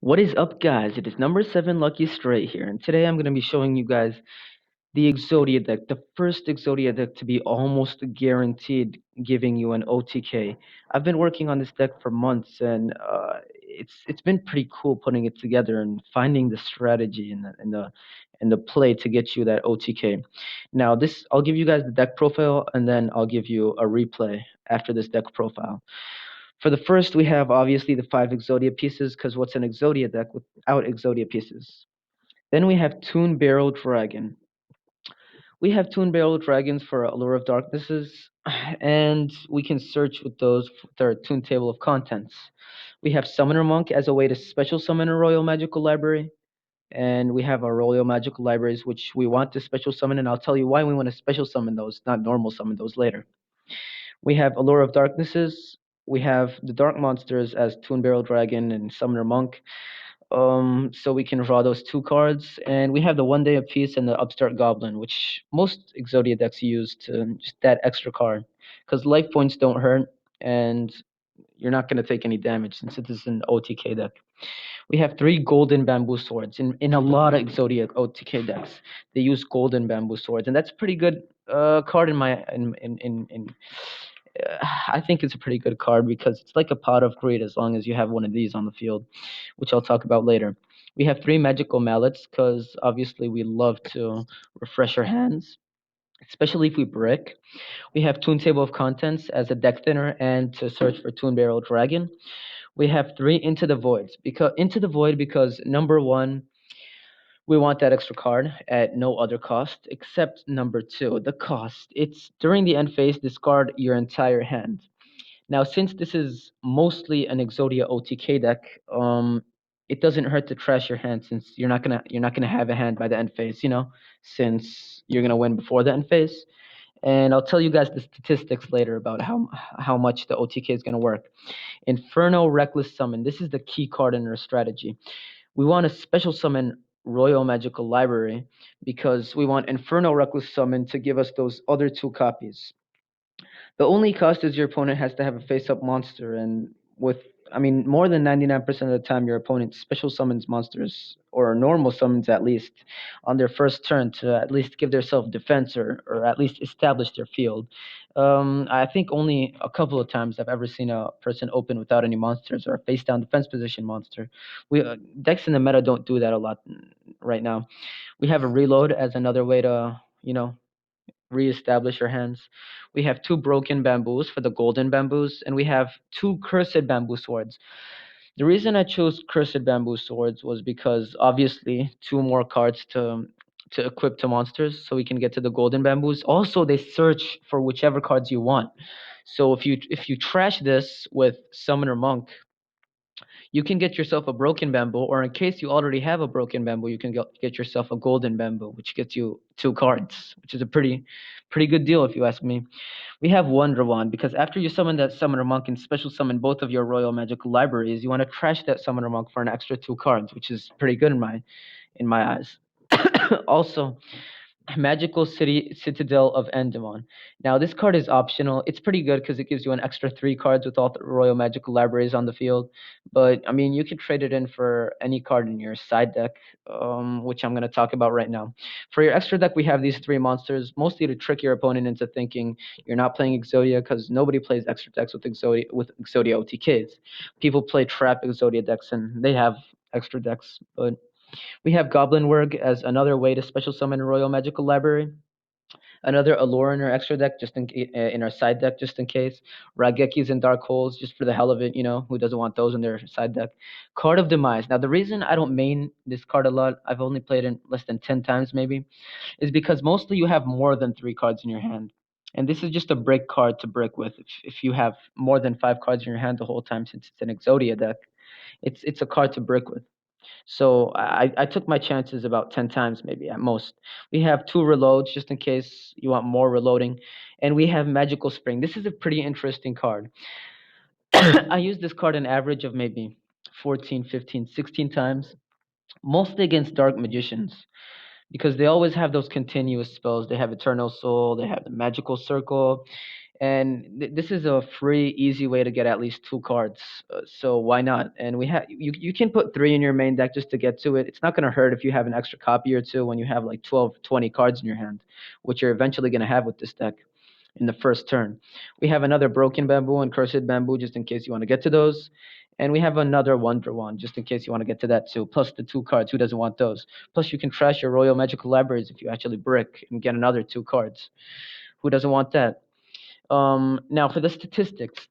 What is up, guys? It is number 7 Lucky Stray here, and today I'm going to be showing you guys the Exodia deck, the first Exodia deck to be almost guaranteed giving you an OTK. I've been working on this deck for months, and it's been pretty cool putting it together and finding the strategy and the play to get you that OTK. Now, this I'll give you guys the deck profile, and then I'll give you a replay after this deck profile. For the first, we have obviously the 5 Exodia pieces, because what's an Exodia deck without Exodia pieces? Then we have Toon Barrel Dragon. We have Toon Barrel Dragons for Allure of Darknesses, and we can search with those with our Toon Table of Contents. We have Summoner Monk as a way to special summon a Royal Magical Library, and we have our Royal Magical Libraries, which we want to special summon, and I'll tell you why we want to special summon those, not normal summon those later. We have Allure of Darknesses. We have the Dark Monsters as Toon Barrel Dragon and Summoner Monk. So we can draw those 2 cards, and we have the One Day of Peace and the Upstart Goblin, which most Exodia decks use to just that extra card, because life points don't hurt, and you're not going to take any damage since it is an OTK deck. We have 3 Golden Bamboo Swords in a lot of Exodia OTK decks. They use Golden Bamboo Swords, and that's a pretty good card in my in I think it's a pretty good card because it's like a Pot of Greed as long as you have one of these on the field, which I'll talk about later. We have 3 Magical Mallets because obviously we love to refresh our hands, especially if we brick. We have Toon Table of Contents as a deck thinner and to search for Toon Barrel Dragon. We have 3 Into the Voids because number one, we want that extra card at no other cost except number two, the cost. It's during the end phase, discard your entire hand. Now, since this is mostly an Exodia OTK deck, it doesn't hurt to trash your hand since you're not gonna have a hand by the end phase, since you're gonna win before the end phase. And I'll tell you guys the statistics later about how much the OTK is gonna work. Inferno Reckless Summon. This is the key card in our strategy. We want to special summon Royal Magical Library because we want Inferno Reckless Summon to give us those other 2 copies. The only cost is your opponent has to have a face-up monster, and more than 99% of the time, your opponent special summons monsters or normal summons at least on their first turn to at least give themselves defense or at least establish their field. I think only a couple of times I've ever seen a person open without any monsters or a face-down defense position monster. We decks in the meta don't do that a lot right now. We have a reload as another way to reestablish our hands. We have 2 Broken Bamboos for the Golden Bamboos, and we have 2 Cursed Bamboo Swords. The reason I chose Cursed Bamboo Swords was because obviously 2 more cards to equip to monsters, so we can get to the Golden Bamboos. Also, they search for whichever cards you want. So if you trash this with Summoner Monk, you can get yourself a Broken Bamboo, or in case you already have a Broken Bamboo, you can get yourself a Golden Bamboo, which gets you 2 cards, which is a pretty good deal if you ask me. We have Wonder Wand because after you summon that Summoner Monk and special summon both of your Royal Magical Libraries, you want to trash that Summoner Monk for an extra 2 cards, which is pretty good in my eyes. Also, Magical Citadel of Endemon. Now, this card is optional. It's pretty good because it gives you an extra 3 cards with all the Royal Magical Libraries on the field. But, you could trade it in for any card in your side deck, which I'm going to talk about right now. For your extra deck, we have these 3 monsters, mostly to trick your opponent into thinking you're not playing Exodia because nobody plays extra decks with Exodia OTKs. People play trap Exodia decks, and they have extra decks, but we have Goblin Wurg as another way to special summon a Royal Magical Library. Another Allure in our extra deck, in our side deck, just in case. Ragekis and Dark Holes, just for the hell of it, who doesn't want those in their side deck. Card of Demise. Now, the reason I don't main this card a lot, I've only played it less than 10 times maybe, is because mostly you have more than 3 cards in your hand. And this is just a break card to break with. If you have more than 5 cards in your hand the whole time, since it's an Exodia deck, it's a card to break with. So I took my chances about 10 times, maybe at most. We have 2 reloads just in case you want more reloading. And we have Magical Spring. This is a pretty interesting card. I use this card an average of maybe 14, 15, 16 times, mostly against Dark Magicians, because they always have those continuous spells. They have Eternal Soul, they have the Magical Circle, And this is a free, easy way to get at least two cards. So why not? And you can put three in your main deck just to get to it. It's not going to hurt if you have an extra copy or two when you have like 12, 20 cards in your hand, which you're eventually going to have with this deck in the first turn. We have another Broken Bamboo and Cursed Bamboo just in case you want to get to those. And we have another Wonder Wand just in case you want to get to that too. Plus the two cards. Who doesn't want those? Plus you can trash your Royal Magical Libraries if you actually brick and get another two cards. Who doesn't want that? Now for the statistics,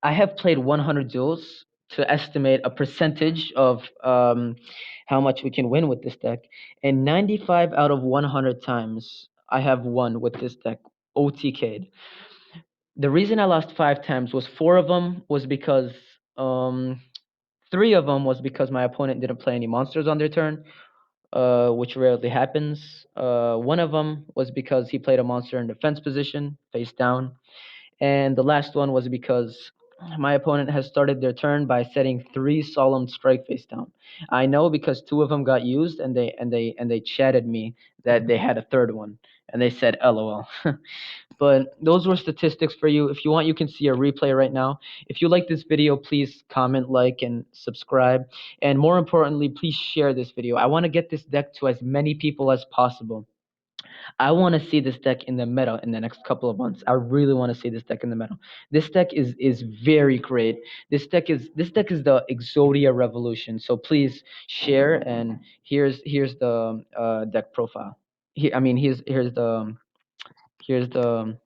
I have played 100 duels to estimate a percentage of how much we can win with this deck, and 95 out of 100 times I have won with this deck OTK'd. The reason I lost 5 times was four of them was because um, three of them was because my opponent didn't play any monsters on their turn, which rarely happens. One of them was because he played a monster in defense position, face down. And the last one was because my opponent has started their turn by setting three solemn strike face down. I know because two of them got used, and they chatted me that they had a third one, and they said LOL. But those were statistics for you. If you want, you can see a replay right now. If you like this video, please comment, like, and subscribe. And more importantly, please share this video. I want to get this deck to as many people as possible. I want to see this deck in the meta in the next couple of months. I really want to see this deck in the meta. This deck is very great. This deck is the Exodia Revolution. So please share. And here's the deck profile. I mean here's the the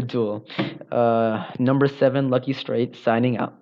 duel. Number 7 Lucky Straight signing out.